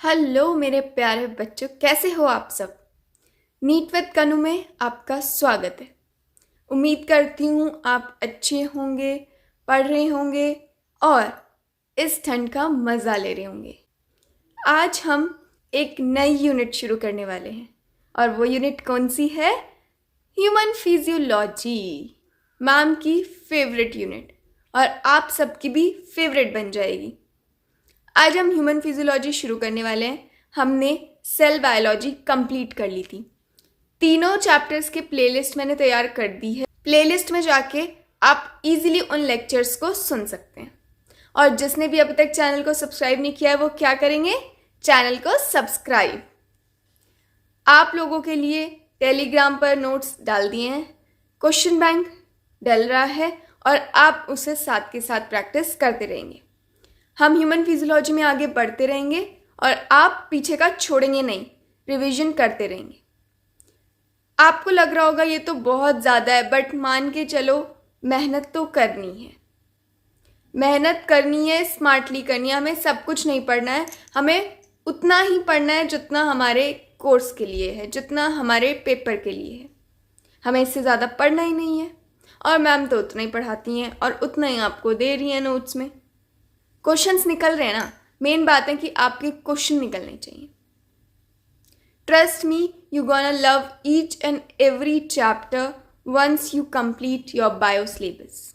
Hello मेरे प्यारे बच्चों, कैसे हो आप सब। नीट विद कनु में आपका स्वागत है। उम्मीद करती हूँ आप अच्छे होंगे, पढ़ रहे होंगे और इस ठंड का मज़ा ले रहे होंगे। आज हम एक नई यूनिट शुरू करने वाले हैं और वो यूनिट कौन सी है? ह्यूमन फिजियोलॉजी, मैम की फेवरेट यूनिट और आप सबकी भी फेवरेट बन जाएगी। आज हम ह्यूमन फिजियोलॉजी शुरू करने वाले हैं। हमने सेल बायोलॉजी कंप्लीट कर ली थी। तीनों चैप्टर्स के प्लेलिस्ट मैंने तैयार कर दी है। प्लेलिस्ट में जाके आप इजीली उन लेक्चर्स को सुन सकते हैं। और जिसने भी अभी तक चैनल को सब्सक्राइब नहीं किया है वो क्या करेंगे? चैनल को सब्सक्राइब। आप लोगों के लिए टेलीग्राम पर नोट्स डाल दिए हैं, क्वेश्चन बैंक डल रहा है और आप उसे साथ के साथ प्रैक्टिस करते रहेंगे। हम ह्यूमन फिजियोलॉजी में आगे बढ़ते रहेंगे और आप पीछे का छोड़ेंगे नहीं, रिवीजन करते रहेंगे। आपको लग रहा होगा ये तो बहुत ज़्यादा है, बट मान के चलो मेहनत तो करनी है। मेहनत करनी है, स्मार्टली करनी है। हमें सब कुछ नहीं पढ़ना है, हमें उतना ही पढ़ना है जितना हमारे कोर्स के लिए है, जितना हमारे पेपर के लिए है। हमें इससे ज़्यादा पढ़ना ही नहीं है और मैम तो उतना ही पढ़ाती हैं और उतना ही आपको दे रही हैं नोट्स में। क्वेश्चंस निकल रहे हैं ना, मेन बात है कि आपके क्वेश्चन निकलने चाहिए। Trust me, you gonna love each and every chapter once you complete your bio syllabus.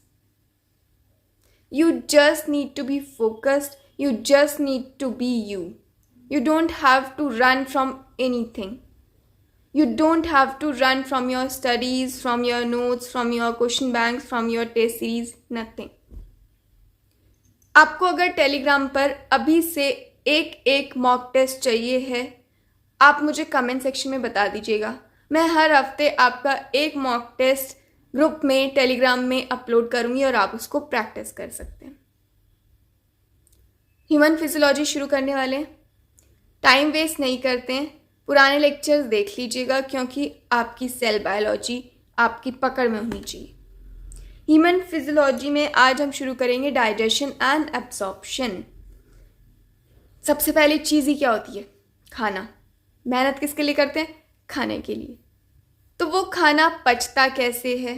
You just need to be focused. You just need to be you. You don't have to run from anything. You don't have to run from your studies, from your notes, from your question banks, from your test series, nothing. आपको अगर Telegram पर अभी से एक mock test चाहिए है, आप मुझे कमेंट सेक्शन में बता दीजिएगा। मैं हर हफ्ते आपका एक मॉक टेस्ट ग्रुप में टेलीग्राम में अपलोड करूंगी और आप उसको प्रैक्टिस कर सकते हैं। ह्यूमन फिजियोलॉजी शुरू करने वाले हैं, टाइम वेस्ट नहीं करते हैं। पुराने लेक्चर्स देख लीजिएगा क्योंकि आपकी सेल बायोलॉजी आपकी पकड़ में होनी चाहिए। ह्यूमन फिजियोलॉजी में आज हम शुरू करेंगे डाइजेशन एंड एब्जॉर्प्शन। सबसे पहली चीज़ ही क्या होती है? खाना। मेहनत किसके लिए करते हैं? खाने के लिए। तो वो खाना पचता कैसे है,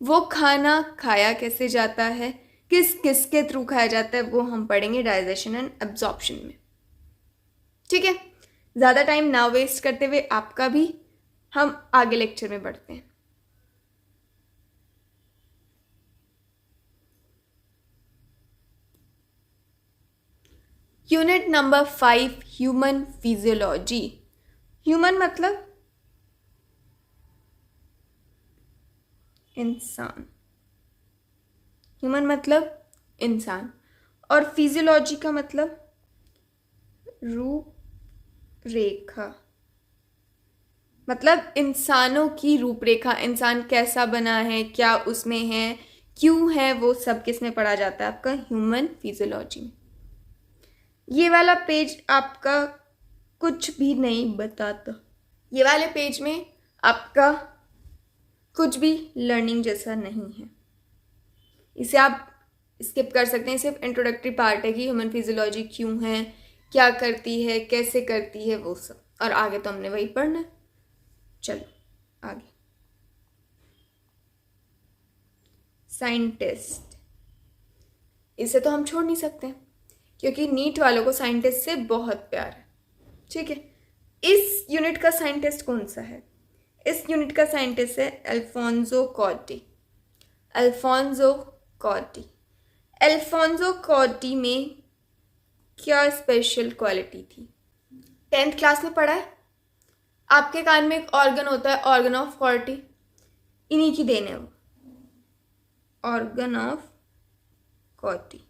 वो खाना खाया कैसे जाता है, किस किस के थ्रू खाया जाता है, वो हम पढ़ेंगे डाइजेशन एंड एब्जॉर्प्शन में। ठीक है, ज़्यादा टाइम ना वेस्ट करते हुए आपका भी हम आगे लेक्चर में बढ़ते हैं। Unit number 5, human physiology. Human मतलब इंसान। ह्यूमन मतलब इंसान और फिजियोलॉजी का मतलब रूपरेखा, मतलब इंसानों की रूपरेखा। इंसान कैसा बना है, क्या उसमें है, क्यों है, वो सब किस में पढ़ा जाता है? आपका ह्यूमन फिजियोलॉजी में। ये वाला पेज आपका कुछ भी नहीं बताता। ये वाले पेज में आपका कुछ भी लर्निंग जैसा नहीं है, इसे आप स्किप कर सकते हैं। सिर्फ इंट्रोडक्टरी पार्ट है कि ह्यूमन फिजियोलॉजी क्यों है, क्या करती है, कैसे करती है, वो सब। और आगे तो हमने वही पढ़ना है। चलो आगे। साइंटिस्ट, इसे तो हम छोड़ नहीं सकते क्योंकि नीट वालों को साइंटिस्ट से बहुत प्यार है। ठीक है, इस यूनिट का साइंटिस्ट कौन सा है? इस यूनिट का साइंटिस्ट है अल्फोंसो कॉटी। अल्फोंसो कॉटी। अल्फोंसो कॉटी में क्या स्पेशल क्वालिटी थी? 10th क्लास में पढ़ा है। आपके कान में एक ऑर्गन होता है, ऑर्गन ऑफ कॉर्टी, इन्हीं की देन है वो, ऑर्गन ऑफ कॉर्टी।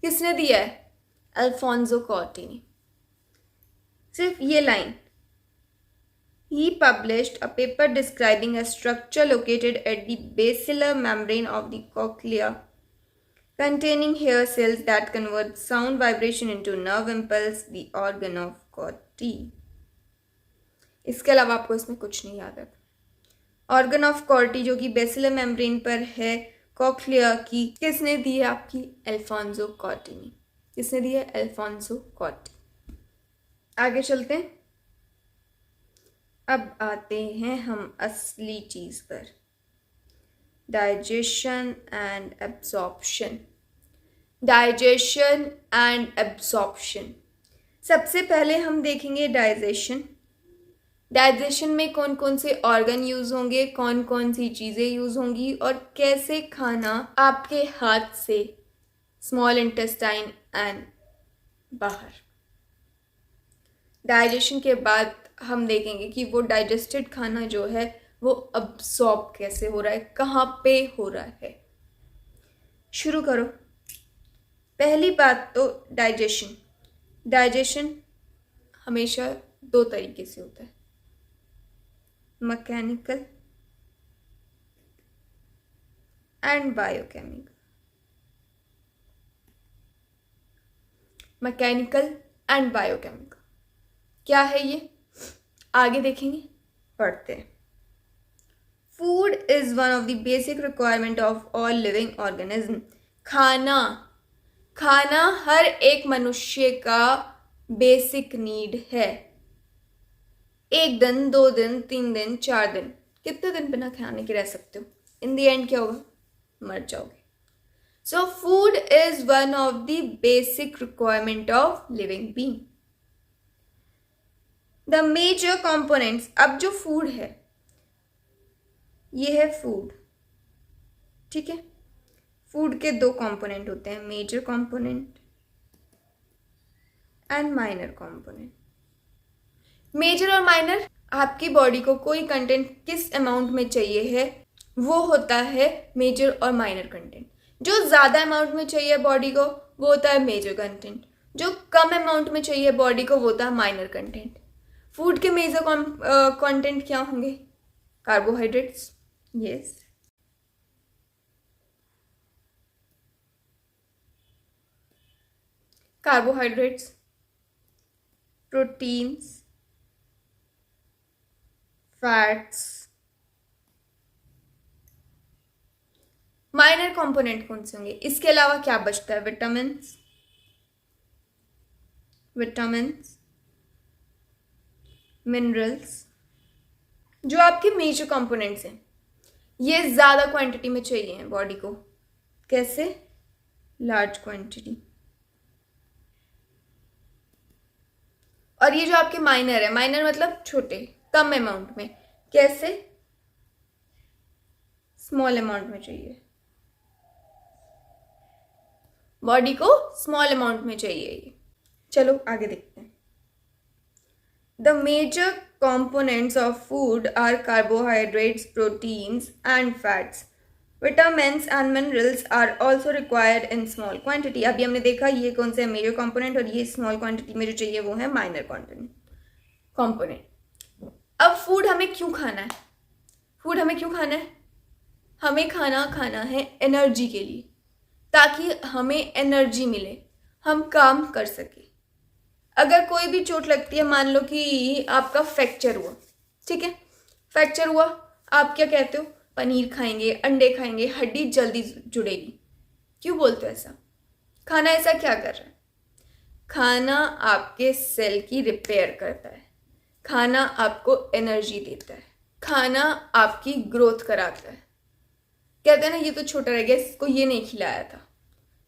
किसने दिया है? अल्फोंसो कॉर्टी ने। सिर्फ ये line, he published a paper describing a structure located at the basilar membrane of the cochlea containing hair cells that convert sound vibration into nerve impulse, the organ of Corti. इसके अलावा आपको इसमें कुछ नहीं याद है। ऑर्गन ऑफ कॉर्टी जो कि बेसिलर मेम्ब्रेन पर है कॉक्लिया की, किसने दी है? आपकी अल्फोंसो कॉर्टी ने। किसने दी है? अल्फोंसो कॉटी। आगे चलते हैं। अब आते हैं हम असली चीज़ पर, digestion and absorption. Digestion and absorption, सबसे पहले हम देखेंगे डाइजेशन। डाइजेशन में कौन कौन से ऑर्गन यूज़ होंगे, कौन कौन सी चीज़ें यूज़ होंगी और कैसे खाना आपके हाथ से स्मॉल इंटेस्टाइन एंड बाहर। डाइजेशन के बाद हम देखेंगे कि वो डाइजेस्टेड खाना जो है वो अब्सॉर्ब कैसे हो रहा है, कहाँ पे हो रहा है। शुरू करो। पहली बात तो डाइजेशन। डाइजेशन हमेशा दो तरीके से होता है, mechanical and biochemical. Mechanical and biochemical क्या है ये, आगे देखेंगे, पढ़ते हैं। Food is one of the basic requirement of all living organism. खाना, खाना हर एक मनुष्य का बेसिक नीड है। 1 दिन, 2 दिन, 3 दिन, 4 दिन, कितने दिन बिना खाने के रह सकते हो? इन द एंड क्या होगा? मर जाओगे। So food is one of the basic requirement of living being. The major components, अब जो फूड है ये है फूड, ठीक है। फूड के 2 कंपोनेंट होते हैं, major component and minor component. Major और माइनर, आपकी बॉडी को कोई कंटेंट किस अमाउंट में चाहिए है वो होता है मेजर और माइनर कंटेंट। जो ज़्यादा अमाउंट में चाहिए बॉडी को वो होता है मेजर कंटेंट, जो कम अमाउंट में चाहिए बॉडी को वो होता है माइनर कंटेंट। फूड के मेजर कंटेंट क्या होंगे? Carbohydrates, yes, carbohydrates, proteins, fats. Minor component कौन से होंगे? इसके अलावा क्या बचता है? Vitamins, vitamins, minerals. जो आपके मेजर कंपोनेंट्स हैं ये ज़्यादा क्वांटिटी में चाहिए बॉडी को। कैसे? Large quantity. और ये जो आपके माइनर है, माइनर मतलब छोटे, कम अमाउंट में। कैसे? स्मॉल अमाउंट में चाहिए बॉडी को, स्मॉल अमाउंट में चाहिए ये। चलो आगे देखते हैं। The major components of food are carbohydrates, proteins and fats. Vitamins and minerals are also required in small quantity. अभी हमने देखा ये कौन से मेजर कंपोनेंट और ये स्मॉल क्वांटिटी में जो चाहिए वो है माइनर कंपोनेंट। अब फूड हमें क्यों खाना है? फूड हमें क्यों खाना है? हमें खाना है एनर्जी के लिए, ताकि हमें एनर्जी मिले, हम काम कर सके। अगर कोई भी चोट लगती है, मान लो कि आपका फ्रैक्चर हुआ, ठीक है, फ्रैक्चर हुआ, आप क्या कहते हो? पनीर खाएंगे, अंडे खाएंगे, हड्डी जल्दी जुड़ेगी। क्यों बोलते हो ऐसा? खाना ऐसा क्या कर रहा है? खाना आपके सेल की रिपेयर करता है, खाना आपको एनर्जी देता है, खाना आपकी ग्रोथ कराता है। कहते हैं ना ये तो छोटा रह गया, इसको ये नहीं खिलाया था।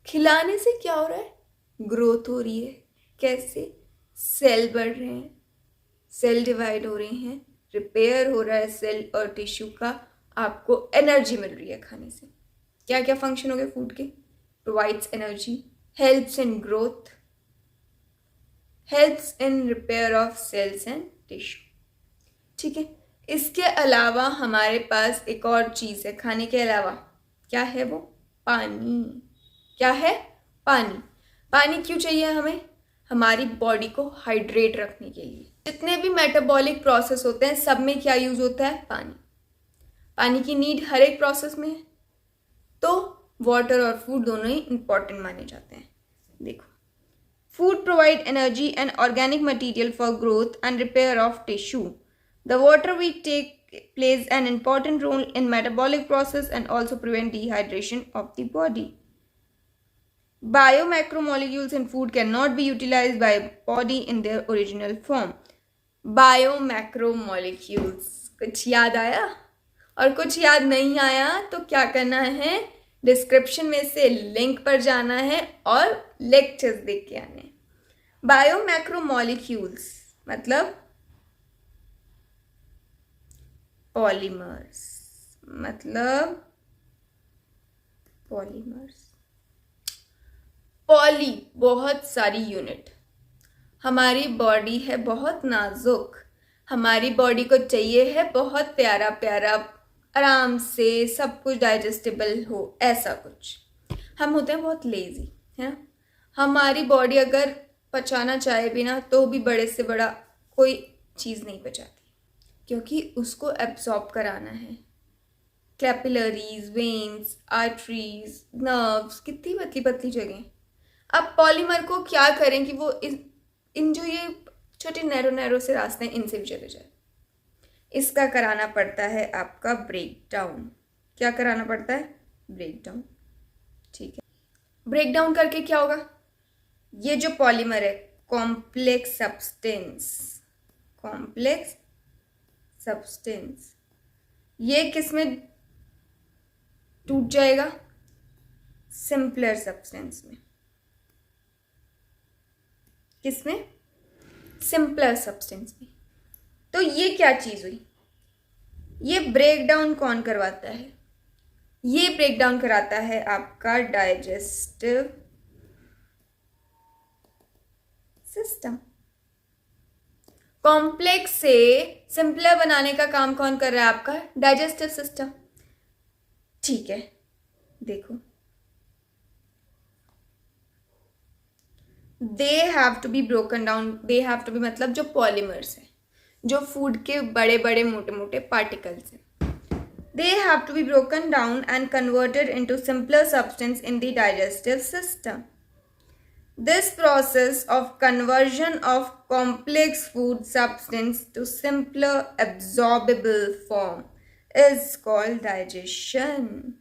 खिलाने से क्या हो रहा है? ग्रोथ हो रही है। कैसे? सेल बढ़ रहे हैं, सेल डिवाइड हो रहे हैं, रिपेयर हो रहा है सेल और टिश्यू का, आपको एनर्जी मिल रही है खाने से। क्या क्या फंक्शन हो गए फूड के? Provides energy, helps in growth, helps in repair of cells and tissue, ठीक है। इसके अलावा हमारे पास एक और चीज़ है खाने के अलावा। क्या है वो? पानी। क्या है? पानी। पानी क्यों चाहिए हमें? हमारी बॉडी को हाइड्रेट रखने के लिए। जितने भी मेटाबॉलिक प्रोसेस होते हैं सब में क्या यूज होता है? पानी। पानी की नीड हर एक प्रोसेस में है, तो वाटर और फूड दोनों ही इंपॉर्टेंट माने जाते हैं। देखो, food provide energy and organic material for growth and repair of tissue. The water we take plays an important role in metabolic process and also prevent dehydration of the body. Biomacromolecules in food cannot be utilized by body in their original form. Biomacromolecules, कुछ याद आया? और कुछ याद नहीं आया तो क्या करना है, डिस्क्रिप्शन में से लिंक पर जाना है और लेक्चर्स देख के आने हैं. बायोमैक्रोमोलिक्यूल्स मतलब पॉलीमर्स, पॉली बहुत सारी यूनिट. हमारी बॉडी है बहुत नाजुक, हमारी बॉडी को चाहिए है बहुत प्यारा प्यारा, आराम से सब कुछ डाइजेस्टेबल हो, ऐसा कुछ. हम होते हैं बहुत लेजी, है ना. हमारी बॉडी अगर पचाना चाहे भी ना तो भी बड़े से बड़ा कोई चीज़ नहीं पचाती, क्योंकि उसको एब्जॉर्ब कराना है. कैपिलरीज, वेन्स, आर्टरीज, नर्व्स, कितनी पतली पतली जगह. अब पॉलीमर को क्या करें कि वो इन जो ये छोटे नैरो से रास्ते हैं इनसे भी चले जाए. इसका कराना पड़ता है आपका ब्रेक डाउन. क्या कराना पड़ता है? Break down. ठीक है. ब्रेक डाउन करके क्या होगा, ये जो पॉलीमर है कॉम्प्लेक्स सब्सटेंस, ये किस में टूट जाएगा? सिंपलर सब्सटेंस में. किसमें? सिंपलर सब्सटेंस में. तो ये क्या चीज हुई? ये ब्रेक डाउन कौन करवाता है? ये ब्रेक डाउन कराता है आपका डाइजेस्टिव सिस्टम. कॉम्प्लेक्स से सिंपलर बनाने का काम कौन कर रहा है? आपका डाइजेस्टिव सिस्टम. ठीक है, देखो, they have to be broken down. They have to be मतलब जो पॉलीमर्स है, जो फूड के बड़े बड़े मोटे मोटे पार्टिकल्स हैं, they have to be broken down and converted into simpler substance in the digestive system. This process of conversion of complex food substance to simpler absorbable form is called digestion.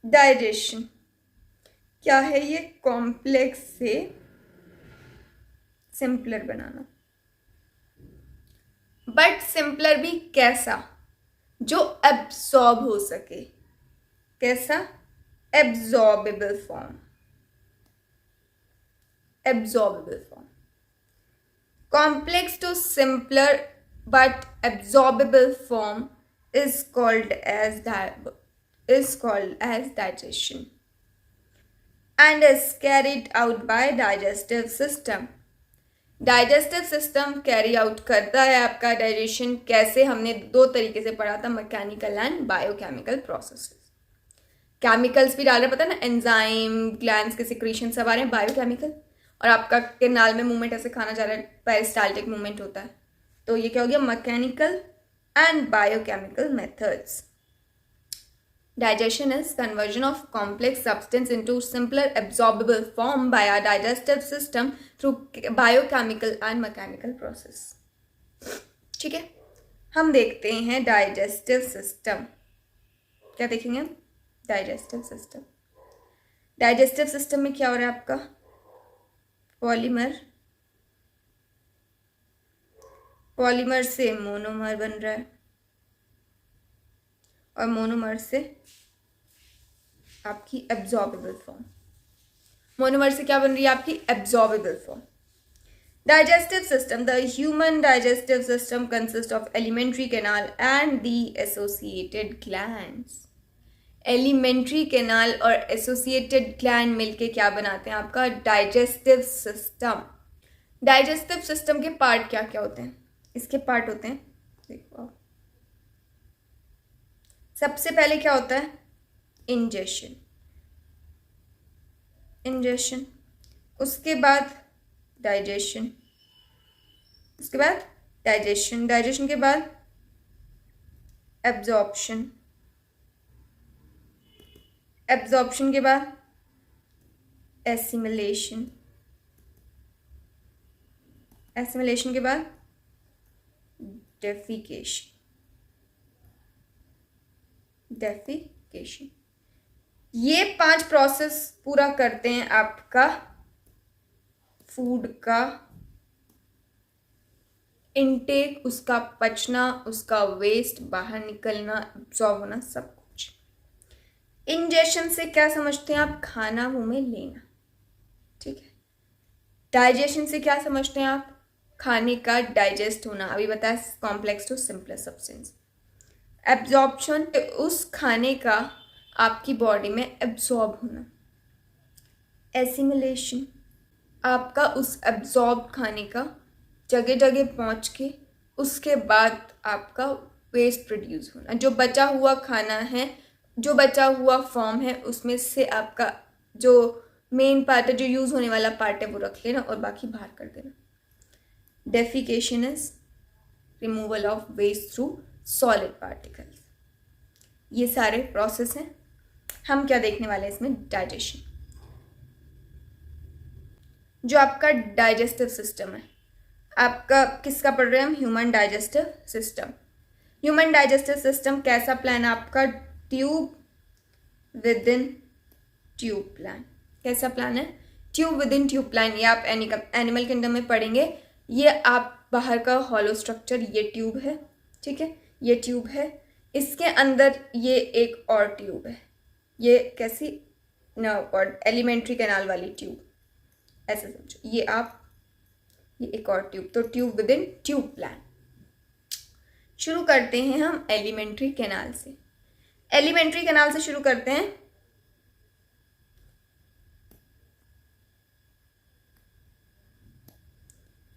Digestion क्या है? ये complex से simpler banana. But simpler भी कैसा? जो absorb हो सके. कैसा? Absorbable form. Complex to simpler but absorbable form is called as digestion and is carried out by digestive system. Digestive system carry out करता है आपका डाइजेशन. कैसे? हमने दो तरीके से पढ़ा था, mechanical and biochemical processes. Chemicals भी डाल रहे, पता है ना, एंजाइम, ग्लैंड्स के सिक्रीशन सब आ रहे हैं, बायोकेमिकल. और आपका के नाल में मूवमेंट ऐसे खाना जा रहा है, पेरिस्टाल्टिक मूवमेंट होता है. तो ये क्या हो गया? Mechanical and biochemical methods. Digestion is conversion of complex substance into simpler absorbable form by our digestive system through biochemical and mechanical process. ठीक है, हम देखते हैं डाइजेस्टिव सिस्टम. क्या देखेंगे हम? Digestive system. डाइजेस्टिव सिस्टम में क्या हो रहा है आपका? पॉलीमर से मोनोमर बन रहा है और मोनोमर से आपकी एब्जॉर्बेबल फॉर्म. मोनोमर से क्या बन रही है? आपकी absorbable form. Digestive system. The human digestive system consist of alimentary canal and the associated glands. Alimentary canal और एसोसिएटेड ग्लैंड मिलके क्या बनाते हैं? आपका डाइजेस्टिव सिस्टम. डाइजेस्टिव सिस्टम के पार्ट क्या क्या होते हैं? इसके पार्ट होते हैं, देखो, सबसे पहले क्या होता है? इंजेशन. उसके बाद डाइजेशन. डाइजेशन के बाद एब्जॉर्प्शन के बाद एसिमिलेशन के बाद डेफिकेशन. ये 5 प्रोसेस पूरा करते हैं आपका फूड का इनटेक, उसका पचना, उसका वेस्ट बाहर निकलना, एब्जॉर्ब होना, सब कुछ। इंजेशन से क्या समझते हैं आप? खाना मुंह में लेना, ठीक है। डाइजेशन से क्या समझते हैं आप? खाने का डाइजेस्ट होना, अभी बताया, complex to simplest substance. Absorption, उस खाने का आपकी बॉडी में एब्जॉर्ब होना। एसिमिलेशन, आपका उस एब्जॉर्ब खाने का जगह जगह पहुंच के उसके बाद आपका वेस्ट प्रोड्यूस होना, जो बचा हुआ खाना है, जो बचा हुआ फॉर्म है, उसमें से आपका जो मेन पार्ट है, जो यूज होने वाला पार्ट है, वो रख लेना और बाकी बाहर कर देना। Defecation is removal of waste through solid particles. ये सारे प्रोसेस हैं। हम क्या देखने वाले हैं इसमें? डाइजेशन। जो आपका डाइजेस्टिव सिस्टम है, आपका किसका पढ़ रहे हैं हम? Human digestive system. Human digestive system कैसा प्लान है आपका? Tube with in tube plan. कैसा प्लान है? Tube with in tube plan. ये आप एनिमल किंगडम में पढ़ेंगे। ये आप बाहर का हॉलो स्ट्रक्चर, ये ट्यूब है, ठीक है, ये ट्यूब है, इसके अंदर ये एक और ट्यूब है। ये कैसी? और एलिमेंट्री कैनाल वाली ट्यूब, ऐसे समझो। ये आप, ये एक और ट्यूब, तो tube with in tube plan. शुरू करते हैं हम एलिमेंट्री कैनाल से। एलिमेंट्री कैनाल से शुरू करते हैं।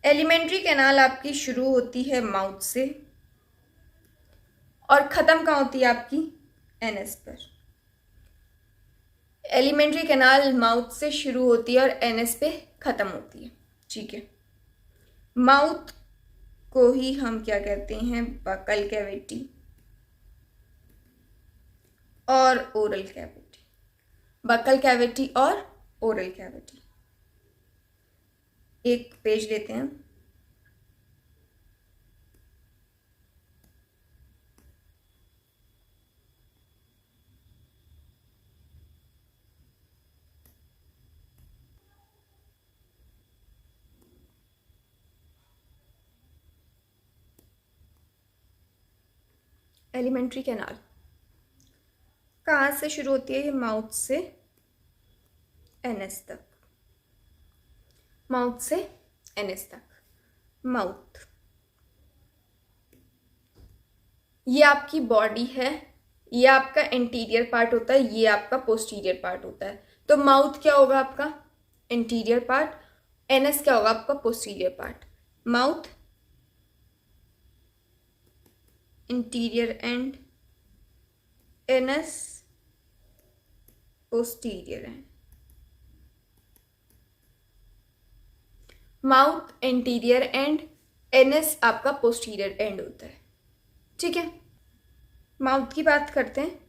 एलिमेंट्री कैनाल आपकी शुरू होती है माउथ से और खत्म कहाँ होती है आपकी? एनएस पर। एलिमेंट्री कैनाल माउथ से शुरू होती है और एनएस पे खत्म होती है, ठीक है। माउथ को ही हम क्या कहते हैं? बकल कैविटी और ओरल कैविटी। बकल कैविटी और ओरल कैविटी। एक पेज लेते हैं। एलिमेंट्री कैनाल कहाँ से शुरू होती है? ये माउथ से एनएस तक। माउथ से एनएस तक। माउथ, ये आपकी बॉडी है, ये आपका इंटीरियर पार्ट होता है, ये आपका पोस्टीरियर पार्ट होता है। तो माउथ क्या होगा आपका? Interior part. एनएस क्या होगा आपका? Posterior part. Mouth interior and, NS posterior and. Mouth interior and, NS आपका पोस्टीरियर एंड होता है, ठीक है। माउथ की बात करते हैं।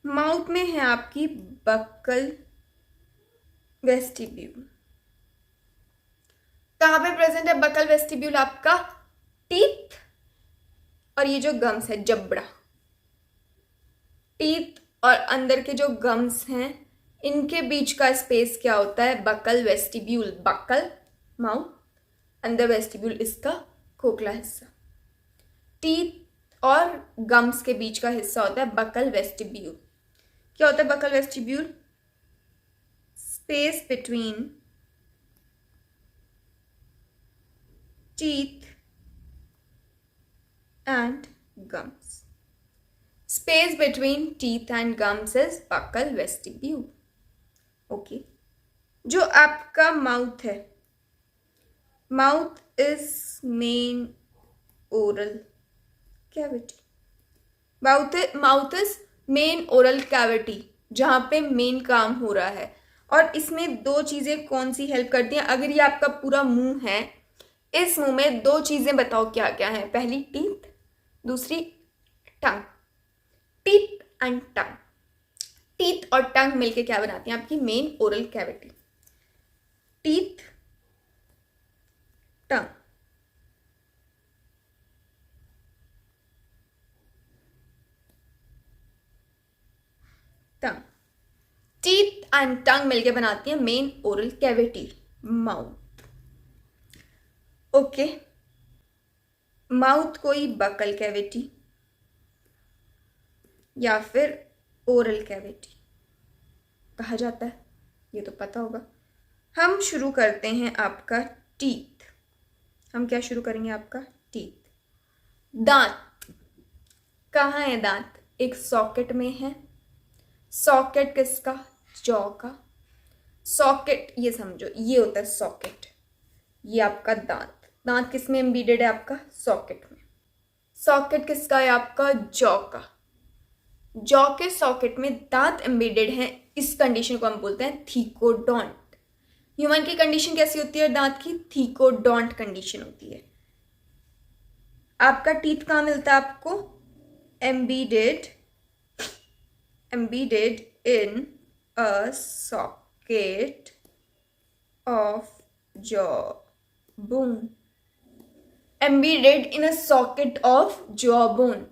माउथ में है आपकी बक्कल वेस्टिब्यूल। कहां पे प्रेजेंट है बक्कल वेस्टिब्यूल? आपका टीथ और ये जो गम्स है, जबड़ा। टीथ और अंदर के जो गम्स हैं, इनके बीच का स्पेस क्या होता है? Buccal vestibule. बक्कल माउथ, अंदर वेस्टिब्यूल इसका खोखला हिस्सा। टीथ और गम्स के बीच का हिस्सा होता है बक्कल वेस्टिब्यूल। क्या होता है buccal vestibule? Space between teeth and gums. Space between teeth and gums is buccal vestibule. Okay. जो आपका माउथ है, mouth is main oral cavity. Mouth is main oral cavity, जहां पे मेन काम हो रहा है। और इसमें दो चीजें कौन सी हेल्प करती हैं? अगर ये आपका पूरा मुंह है, इस मुंह में दो चीजें बताओ क्या क्या है? पहली टीथ, दूसरी tongue. Teeth and tongue. Teeth और टंग मिलके क्या बनाती हैं? आपकी main oral cavity. Teeth, tongue. And tongue मिलके बनाती है main oral cavity, mouth. Okay, mouth कोई बकल कैविटी या फिर ओरल कैविटी कहा जाता है, ये तो पता होगा। हम शुरू करते हैं आपका टीथ। हम क्या शुरू करेंगे? आपका टीथ। दांत कहाँ है? दांत एक सॉकेट में है। सॉकेट किसका? जॉ का। सॉकेट ये समझो, ये होता है सॉकेट। ये आपका दांत। दांत किस में एम्बेडेड है? आपका सॉकेट में। सॉकेट किसका है? आपका जॉ का। जॉ के सॉकेट में दांत एम्बेडेड है। इस कंडीशन को हम बोलते हैं थीकोडोंट। ह्यूमन की कंडीशन कैसी होती है दांत की? थीकोडोंट कंडीशन होती है। आपका टीथ कहाँ मिलता है आपको? Embedded in a socket of jaw bone. Embedded in a socket of jaw bone.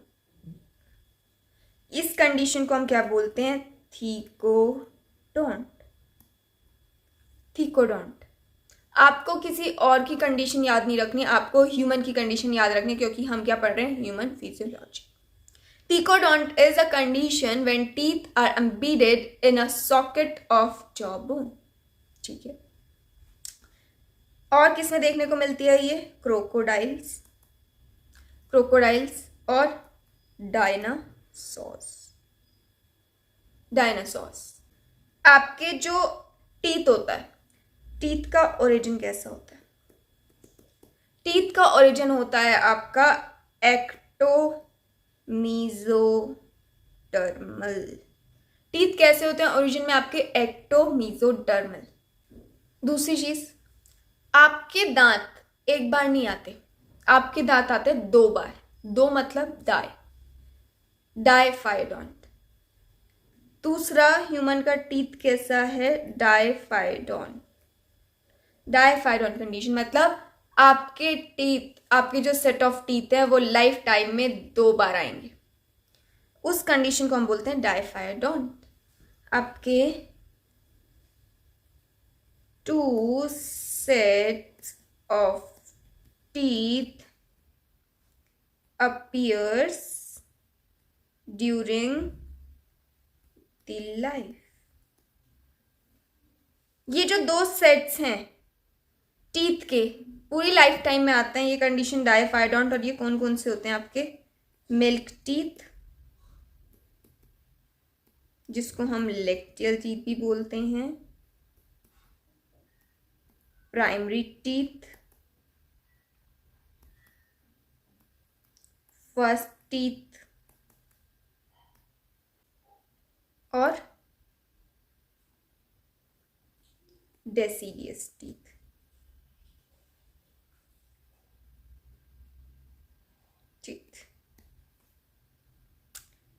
इस कंडीशन को हम क्या बोलते हैं? थीकोडोंट। थीकोडोंट। आपको किसी और की कंडीशन याद नहीं रखनी, आपको ह्यूमन की कंडीशन याद रखनी, क्योंकि हम क्या पढ़ रहे हैं? Human physiology. Thecodont is a condition when teeth are embedded in a socket of jaw bone. ठीक है। और किसमें देखने को मिलती है ये? क्रोकोडाइल्स और डायनासोर्स। आपके जो टीथ होता है, टीथ का ओरिजिन कैसा होता है? टीथ का ओरिजिन होता है आपका एक्टोमीजोडर्मल। टीथ कैसे होते हैं ओरिजिन में आपके? एक्टोमीजोडर्मल। दूसरी चीज, आपके दांत एक बार नहीं आते, आपके दांत आते 2 बार। 2 मतलब डायफाइडोंट। दूसरा, ह्यूमन का टीथ कैसा है? डायफाइडोंट कंडीशन मतलब आपके टीथ, आपके जो सेट ऑफ टीथ है वो लाइफ टाइम में 2 बार आएंगे। उस कंडीशन को हम बोलते हैं डायफाइडोंट। आपके 2 sets of teeth appears during the life। ये जो 2 सेट्स हैं टीथ के पूरी लाइफ टाइम में आते हैं, ये कंडीशन डायफाइडोंट। और ये कौन कौन से होते हैं आपके? मिल्क टीथ, जिसको हम लेक्टियल टीथ भी बोलते हैं, प्राइमरी टीथ, फर्स्ट टीथ और डेसिडियस टीथ।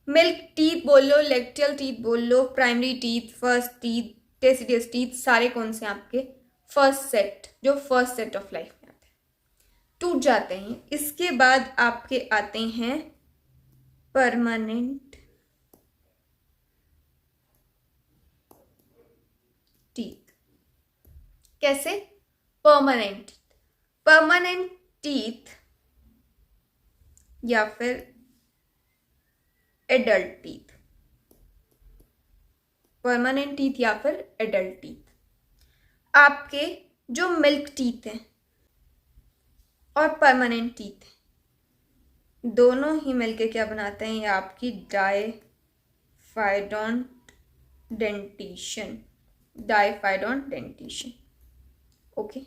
मिल्क टीथ बोल लो, लेक्टियल टीथ बोल लो, primary teeth, first teeth, deciduous teeth, सारे कौन से आपके? फर्स्ट सेट, जो फर्स्ट सेट ऑफ लाइफ में आते हैं, टूट जाते हैं। इसके बाद आपके आते हैं परमानेंट टीथ। कैसे? परमानेंट टीथ या फिर एडल्ट टीथ। परमानेंट टीथ या फिर एडल्ट टीथ। आपके जो मिल्क टीथ हैं और परमानेंट टीथ हैं, दोनों ही मिलके क्या बनाते हैं? ये आपकी डायफाइडोंट डेंटिशन। ओके।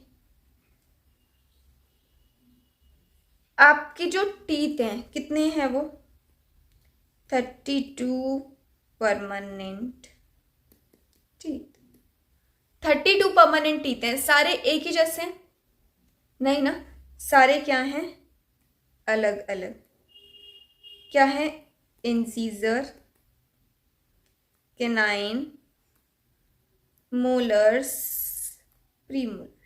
आपके जो टीथ हैं कितने हैं वो? 32 परमानेंट टीथ। 32 परमानेंट टीथ हैं। सारे एक ही जैसे हैं? नहीं ना, सारे क्या हैं? अलग अलग। क्या है? Incisor, canine, molars, premolar.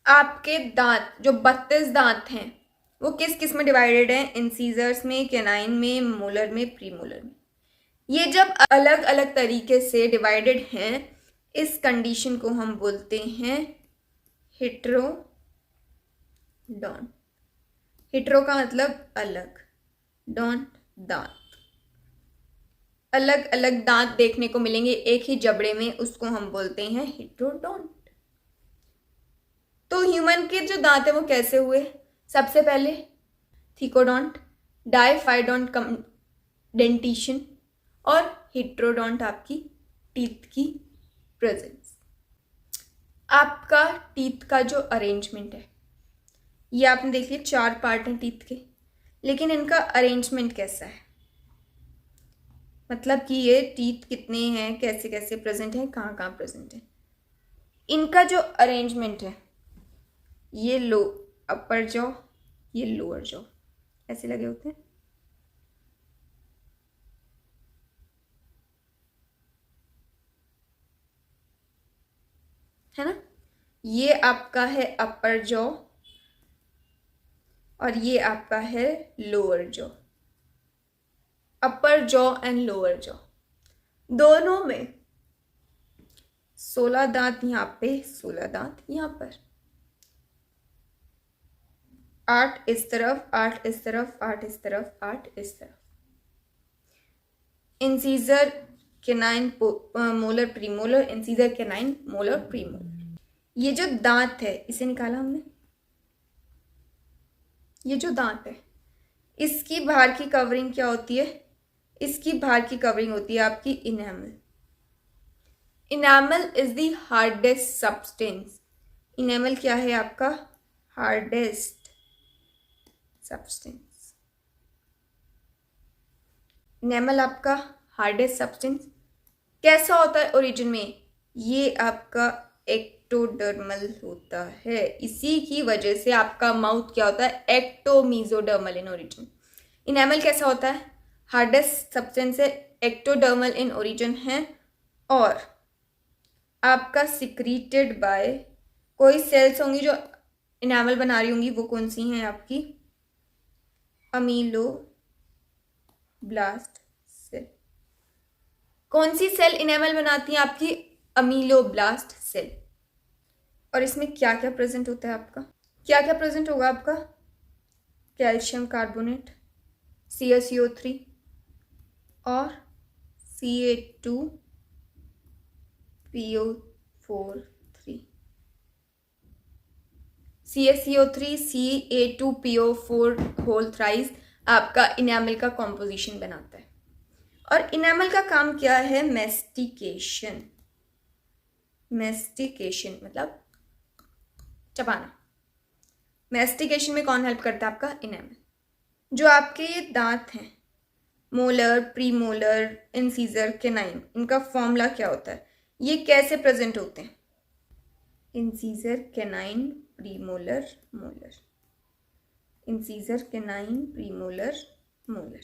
आपके दांत जो 32 दांत हैं वो किस किस में डिवाइडेड है? इंसीजर्स में, कैनाइन में, मोलर में, प्रीमोलर में। ये जब अलग अलग तरीके से डिवाइडेड हैं, इस कंडीशन को हम बोलते हैं हेट्रोडॉन। हेट्रो का मतलब अलग, डॉन दांत। अलग अलग दांत देखने को मिलेंगे एक ही जबड़े में, उसको हम बोलते हैं हेट्रोडॉन्ट। तो ह्यूमन के जो दांत है वो कैसे हुए? सबसे पहले थिकोडॉन्ट, डाइफाइडॉन्ट डेंटिशन और हेट्रोडॉन्ट आपकी टीथ की प्रेजेंस। आपका टीथ का जो अरेंजमेंट है, ये आपने देख लिया 4 पार्ट हैं टीथ के, लेकिन इनका अरेंजमेंट कैसा है? मतलब कि ये टीथ कितने हैं, कैसे कैसे प्रेजेंट हैं, कहाँ कहाँ प्रेजेंट है। इनका जो अरेंजमेंट है, ये अपर जॉ, ये लोअर जॉ ऐसे लगे होते हैं। है ना? ये आपका है अपर जॉ और ये आपका है lower jaw. Upper jaw and lower jaw दोनों में 16 दांत यहाँ पे, 16 दांत यहाँ पर, 8 इस तरफ, 8 इस तरफ, 8 इस तरफ, 8 इस तरफ। Incisor canine molar premolar, incisor canine molar premolar. ये जो दांत है इसे निकाला हमने। ये जो दांत है इसकी बाहर की कवरिंग क्या होती है? इसकी बाहर की कवरिंग होती है आपकी enamel. Enamel is the hardest substance. Enamel क्या है आपका? Hardest substance. इनेमल आपका हार्डेस्ट सब्सटेंस कैसा होता है ओरिजिन में? ये आपका एक्टोडर्मल होता है। इसी की वजह से आपका माउथ क्या होता है? एक्टोमीजोडर्मल इन ओरिजिन। इनेमल कैसा होता है? हार्डेस्ट सब्सटेंस है, एक्टोडर्मल इन ओरिजिन है, और आपका सिक्रीटेड बाय कोई सेल्स होंगी जो इनेमल बना रही होंगी। वो कौन सी हैं आपकी? Ameloblast cell. कौन सी सेल इनेमल बनाती है? आपकी अमीलोब्लास्ट सेल। और इसमें क्या क्या प्रेजेंट होता है आपका? क्या क्या प्रेजेंट होगा आपका? कैल्शियम कार्बोनेट, CaCO3 और Ca2PO4 3। CaCO3 Ca2PO4 whole thrice आपका इनेमल का कॉम्पोजिशन बनाता है। और इनेमल का काम क्या है? मेस्टिकेशन। मेस्टिकेशन मतलब चबाना। मेस्टिकेशन में कौन हेल्प करता है? आपका इनेमल। जो आपके ये दांत हैं, मोलर, प्रीमोलर, इंसीजर, कैनाइन, इनका फॉर्मूला क्या होता है? ये कैसे प्रेजेंट होते हैं? Incisor, canine, premolar, molar. Incisor, canine, premolar, molar.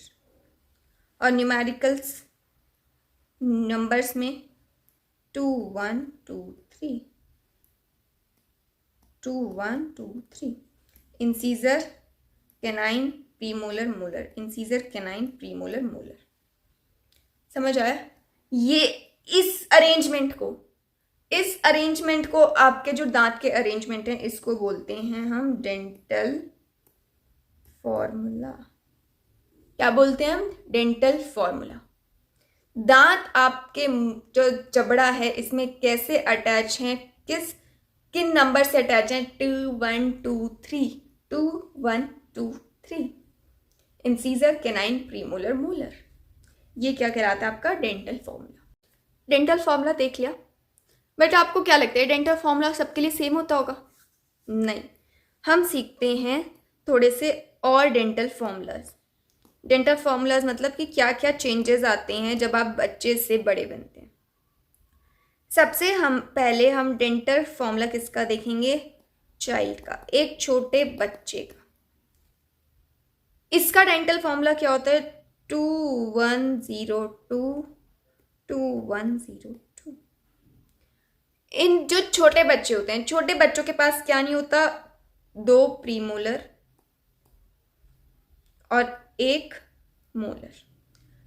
और न्यूमेरिकल्स नंबर्स में 2 1 2 3, 2 1 2 3। Incisor, canine, premolar, molar. Incisor, canine, premolar, molar. समझ आया? ये इस अरेंजमेंट को आपके जो दांत के अरेंजमेंट हैं इसको बोलते हैं हम डेंटल फॉर्मूला। क्या बोलते हैं हम? Dental formula. दांत आपके जो जबड़ा है इसमें कैसे अटैच हैं, किन नंबर से अटैच हैं? 2 1 2 3, 2 1 2 3। Incisor, canine, premolar, molar. ये क्या कहलाता है? आपका डेंटल फॉर्मूला। डेंटल फॉर्मूला देख लिया, बट आपको क्या लगता है डेंटल फॉर्मूला सबके लिए सेम होता होगा? नहीं, हम सीखते हैं थोड़े से और डेंटल फॉर्मूलाज। डेंटल फॉर्मूलाज मतलब कि क्या क्या चेंजेस आते हैं जब आप बच्चे से बड़े बनते हैं। सबसे पहले हम डेंटल फॉर्मूला किसका देखेंगे? चाइल्ड का, एक छोटे बच्चे का। इसका डेंटल फॉर्मूला क्या होता है? 2 1 0 2, 2 1 0 2। इन जो छोटे बच्चे होते हैं, छोटे बच्चों के पास क्या नहीं होता? 2 प्रीमोलर और 1 मोलर।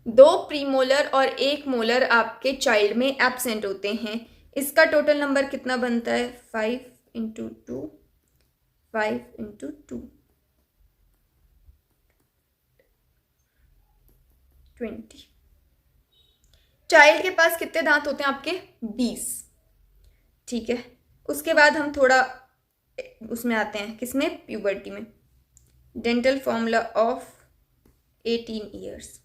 2 प्रीमोलर और 1 मोलर आपके चाइल्ड में एब्सेंट होते हैं। इसका टोटल नंबर कितना बनता है? 5 इंटू 2, 5 इंटू 2, 20। चाइल्ड के पास कितने दांत होते हैं आपके? 20। ठीक है, उसके बाद हम थोड़ा उसमें आते हैं, किसमें? प्यूबर्टी में। Dental formula of 18 years.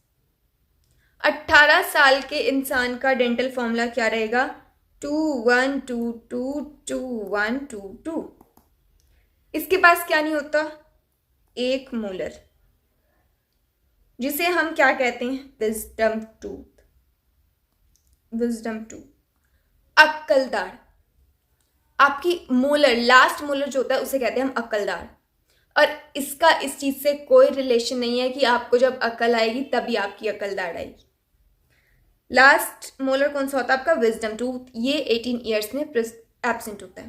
18 साल के इंसान का डेंटल फॉर्मूला क्या रहेगा? 21222122। इसके पास क्या नहीं होता? 1 मोलर, जिसे हम क्या कहते हैं? Wisdom tooth. विजडम टूथ, अक्कलदाढ़। आपकी मोलर, लास्ट मोलर जो होता है उसे कहते हैं हम अक्कलदाढ़। और इसका इस चीज से कोई रिलेशन नहीं है कि आपको जब अकल आएगी तभी आपकी अक्लदाढ़ आएगी। लास्ट मोलर कौन सा होता है आपका? Wisdom tooth. ये 18 ईयर्स में एब्सेंट होता है।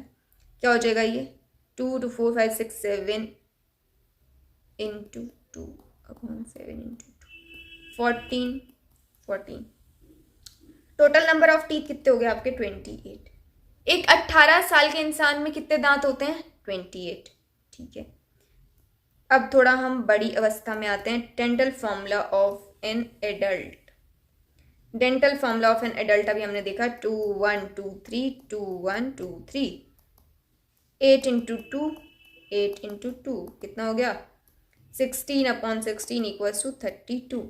क्या हो जाएगा ये? 2 2 4 5 6 7 into 2 upon 7 into 2, 14 14। Total number of teeth कितने हो गए आपके? 28। एक 18 साल के इंसान में कितने दांत होते हैं? 28। ठीक है, अब थोड़ा हम बड़ी अवस्था में आते हैं। Dental formula of an adult. Dental formula of an adult अभी हमने देखा 2 1 2 3 2 1 2 3। 8 इंटू 2, 8 इंटू 2 कितना हो गया? 16 अपॉन 16 इक्वल्स टू 32।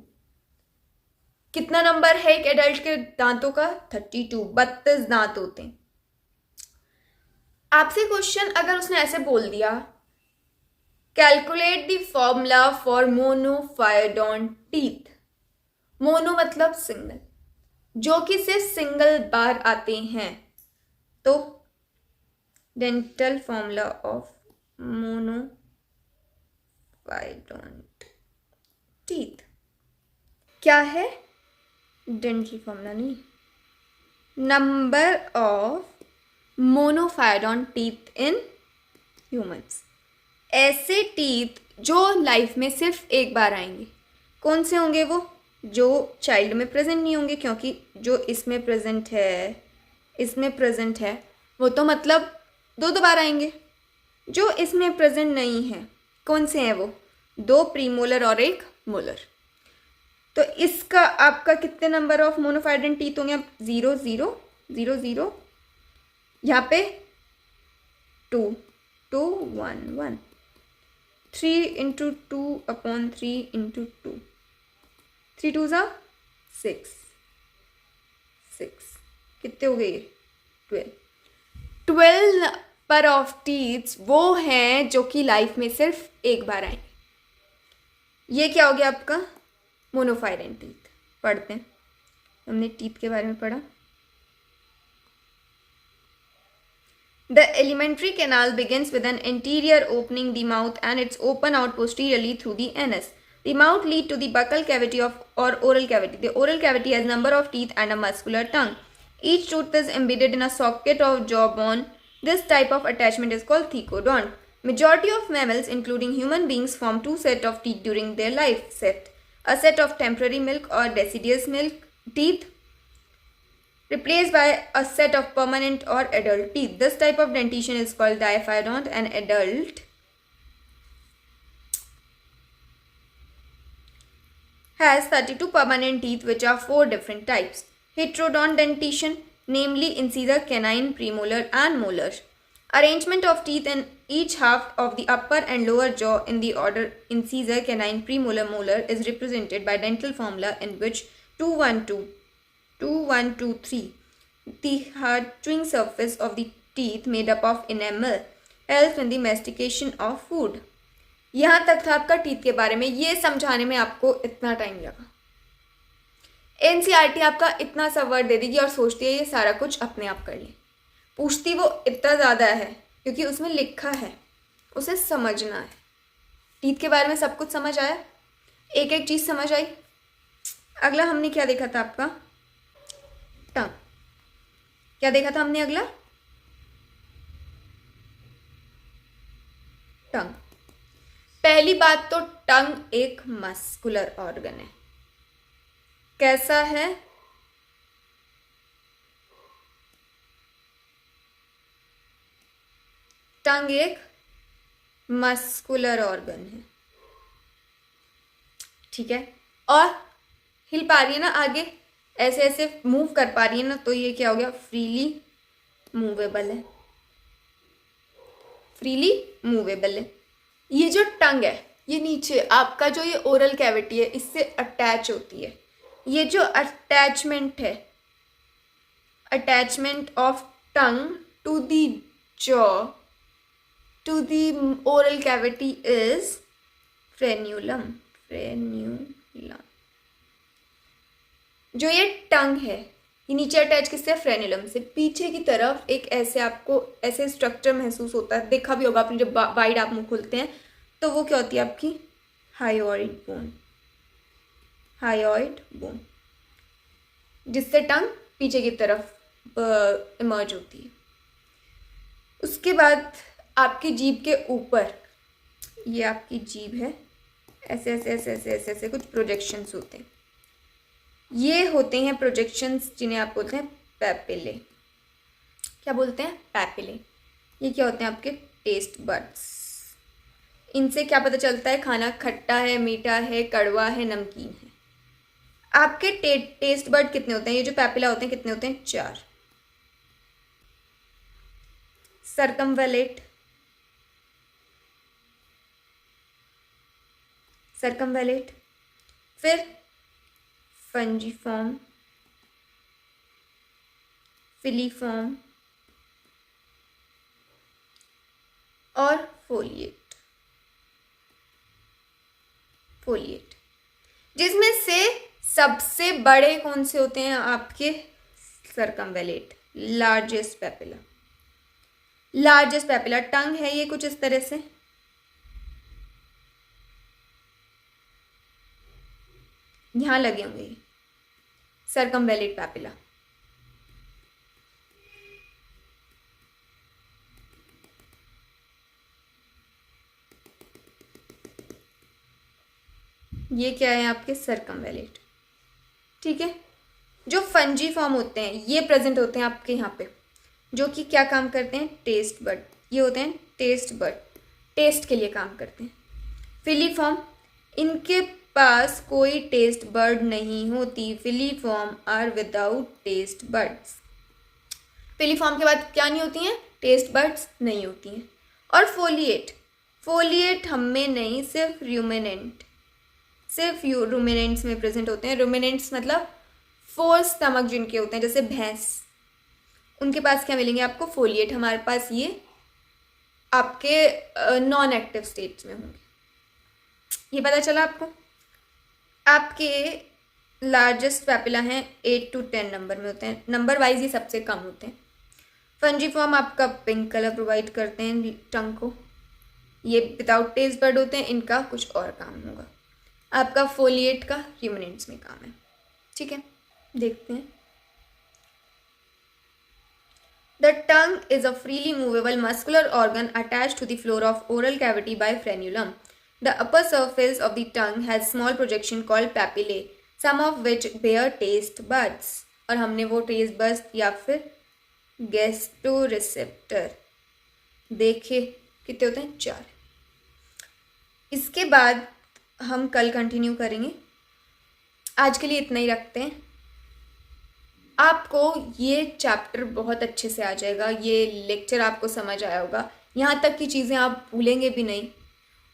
कितना नंबर है एक एडल्ट के दांतों का? 32। 32 दांत होते हैं। आपसे क्वेश्चन अगर उसने ऐसे बोल दिया, calculate the formula for monophyodont teeth. Mono मतलब सिंगल, जो कि सिर्फ सिंगल बार आते हैं। तो dental formula of monophyodont teeth क्या है? डेंटल फॉर्मूला नहीं, number of monophyodont teeth in humans. ऐसे टीथ जो लाइफ में सिर्फ एक बार आएंगे। कौन से होंगे वो? जो चाइल्ड में प्रेजेंट नहीं होंगे, क्योंकि जो इसमें प्रेजेंट है, इसमें प्रेजेंट है, वो तो मतलब 2 बार आएंगे। जो इसमें प्रेजेंट नहीं है, कौन से हैं वो? 2 प्रीमोलर और 1 मोलर। तो इसका आपका कितने नंबर ऑफ मोनोफायडोन टीथ होंगे? 0 0 0 0, यहाँ पे 2 2 1 1, 3 इंटू 2 अपॉन 3 इंटू 2, 3 2 ज़ा 6 6, कितने हो गए? 12 नंबर ऑफ टीथ्स वो हैं जो कि लाइफ में सिर्फ एक बार आएंगे। ये क्या हो गया आपका? मोनोफायडोन टीथ। पढ़ते हैं, हमने टीथ के बारे में पढ़ा। The alimentary canal begins with an anterior opening the mouth and it's open out posteriorly through the anus. The mouth leads to the buccal cavity or oral cavity. The oral cavity has number of teeth and a muscular tongue. Each tooth is embedded in a socket of jawbone. This type of attachment is called thecodont. Majority of mammals, including human beings, form 2 sets of teeth during their life set. A set of temporary milk or deciduous milk teeth replaced by a set of permanent or adult teeth. This type of dentition is called diaphyodont. An adult has 32 permanent teeth, which are 4 different types. Heterodont dentition, namely incisor, canine, premolar and molar. Arrangement of teeth in each half of the upper and lower jaw in the order incisor, canine, premolar, molar is represented by dental formula in which 2 1 2 2 1 2 3. The hard chewing surface of the teeth made up of enamel helps in the mastication of food. यहाँ तक था आपका teeth के बारे में। ये समझाने में आपको इतना टाइम लगा। एनसीईआरटी आपका इतना सा वर्ड दे देगी और सोचती है ये सारा कुछ अपने आप कर ले। पूछती वो इतना ज़्यादा है क्योंकि उसमें लिखा है, उसे समझना है। टीथ के बारे में सब कुछ समझ आया, एक एक चीज़ समझ आई। अगला हमने क्या देखा था आपका? टंग। क्या देखा था हमने अगला? टंग। पहली बात तो टंग एक मस्कुलर ऑर्गन है। कैसा है? टंग एक मस्कुलर ऑर्गन है, ठीक है। और हिल पा रही है ना आगे, ऐसे ऐसे मूव कर पा रही है ना, तो ये क्या हो गया? फ्रीली मूवेबल है, फ्रीली मूवेबल है। ये जो टंग है, ये नीचे आपका जो ये ओरल कैविटी है इससे अटैच होती है। ये जो अटैचमेंट है, attachment of tongue to the jaw to the oral cavity is frenulum. Frenulum. जो ये टंग है ये नीचे अटैच किससे है? फ्रेन्यूलम से। पीछे की तरफ एक ऐसे आपको ऐसे स्ट्रक्चर महसूस होता है, देखा भी होगा आपने जब वाइड आप मुंह खोलते हैं तो वो क्या होती है आपकी? Hyoid bone. हायोइड बोन, जिससे टंग पीछे की तरफ इमर्ज होती है। उसके बाद आपकी जीभ के ऊपर, ये आपकी जीभ है, ऐसे ऐसे ऐसे ऐसे ऐसे ऐसे कुछ प्रोजेक्शंस होते हैं। ये होते हैं प्रोजेक्शंस जिन्हें आप बोलते हैं पैपिले। क्या बोलते हैं? पैपिले। ये क्या होते हैं? आपके टेस्ट बड्स। इनसे क्या पता चलता है खाना खट्टा है, मीठा है, कड़वा है, नमकीन है। आपके टेस्ट बर्ड कितने होते हैं? ये जो पैपिला होते हैं कितने होते हैं? 4। सर्कमवेलेट, सर्कमवेलेट, फिर फंजीफॉर्म, फिलीफॉर्म और फोलिएट। फोलिएट, जिसमें से सबसे बड़े कौन से होते हैं आपके? सर्कमवेलेट, लार्जेस्ट पैपिला। लार्जेस्ट पैपिला टंग है ये कुछ इस तरह से, यहां लगे होंगे सर्कमवेलेट पैपिला। ये क्या है? आपके सर्कमवेलेट, ठीक है। जो फंजी फॉर्म होते हैं ये प्रेजेंट होते हैं आपके यहाँ पे, जो कि क्या काम करते हैं? Taste bud. ये होते हैं टेस्ट बड, टेस्ट के लिए काम करते हैं। फिलीफॉर्म, इनके पास कोई टेस्ट बर्ड नहीं होती। Filiform are without taste buds. Filiform के बाद क्या नहीं होती हैं? टेस्ट बर्ड्स नहीं होती हैं। और फोलिएट, फोलिएट हम में नहीं, सिर्फ रूमिनेंट, सिर्फ रूमिनेंट्स में प्रेजेंट होते हैं। रूमिनेंट्स मतलब 4 स्टमक जिनके होते हैं, जैसे भैंस, उनके पास क्या मिलेंगे आपको? फोलिएट। हमारे पास ये आपके नॉन एक्टिव स्टेट्स में होंगे। ये पता चला आपको? आपके लार्जेस्ट पैपिला हैं 8 to 10 नंबर में होते हैं, नंबर वाइज ये सबसे कम होते हैं। फंजीफॉर्म आपका पिंक कलर प्रोवाइड करते हैं टंग को। ये विदाउट टेस्ट बर्ड होते हैं, इनका कुछ और काम होगा। आपका फोलिएट का रूमिनेंट्स में काम है, ठीक है। देखते हैं। The tongue is a freely movable muscular organ attached to the floor of oral cavity by frenulum. The upper surface of the tongue has small projection called papillae, some of which bear taste buds. और हमने वो taste buds या फिर गेस्टोरिसेप्टर देखे, कितने होते हैं? 4। इसके बाद हम कल कंटिन्यू करेंगे। आज के लिए इतना ही रखते हैं। आपको ये चैप्टर बहुत अच्छे से आ जाएगा, ये लेक्चर आपको समझ आया होगा, यहाँ तक की चीज़ें आप भूलेंगे भी नहीं।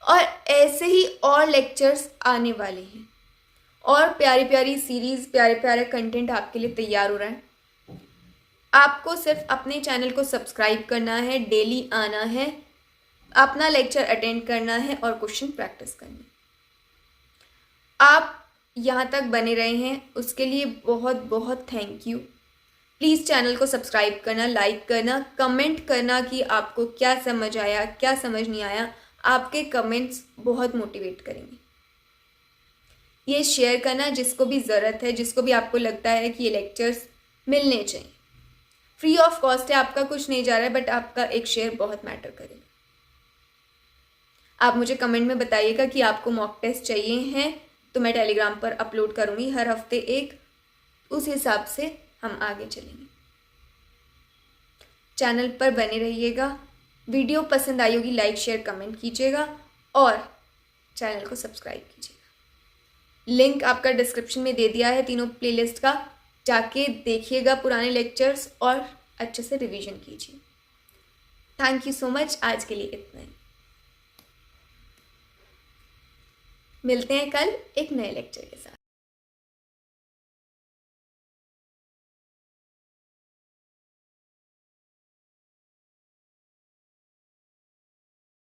और ऐसे ही और लेक्चर्स आने वाले हैं, और प्यारी प्यारी सीरीज़, प्यारे प्यारे कंटेंट आपके लिए तैयार हो रहा है। आपको सिर्फ अपने चैनल को सब्सक्राइब करना है, डेली आना है, अपना लेक्चर अटेंड करना है और क्वेश्चन प्रैक्टिस करनी है। आप यहाँ तक बने रहे हैं उसके लिए बहुत बहुत थैंक यू। प्लीज़ चैनल को सब्सक्राइब करना, लाइक करना, कमेंट करना कि आपको क्या समझ आया, क्या समझ नहीं आया। आपके कमेंट्स बहुत मोटिवेट करेंगे। ये शेयर करना जिसको भी ज़रूरत है, जिसको भी आपको लगता है कि ये लेक्चर्स मिलने चाहिए। फ्री ऑफ कॉस्ट है, आपका कुछ नहीं जा रहा है, बट आपका एक शेयर बहुत मैटर करेगा। आप मुझे कमेंट में बताइएगा कि आपको मॉक टेस्ट चाहिए हैं, तो मैं टेलीग्राम पर अपलोड करूँगी हर हफ्ते एक उस हिसाब से हम आगे चलेंगे। चैनल पर बने रहिएगा। वीडियो पसंद आई होगी लाइक शेयर कमेंट कीजिएगा और चैनल को सब्सक्राइब कीजिएगा। लिंक आपका डिस्क्रिप्शन में दे दिया है तीनों प्लेलिस्ट का, जाके देखिएगा पुराने लेक्चर्स और अच्छे से रिवीजन कीजिए। Thank you so much. आज के लिए इतना ही। मिलते हैं कल एक नए लेक्चर के साथ।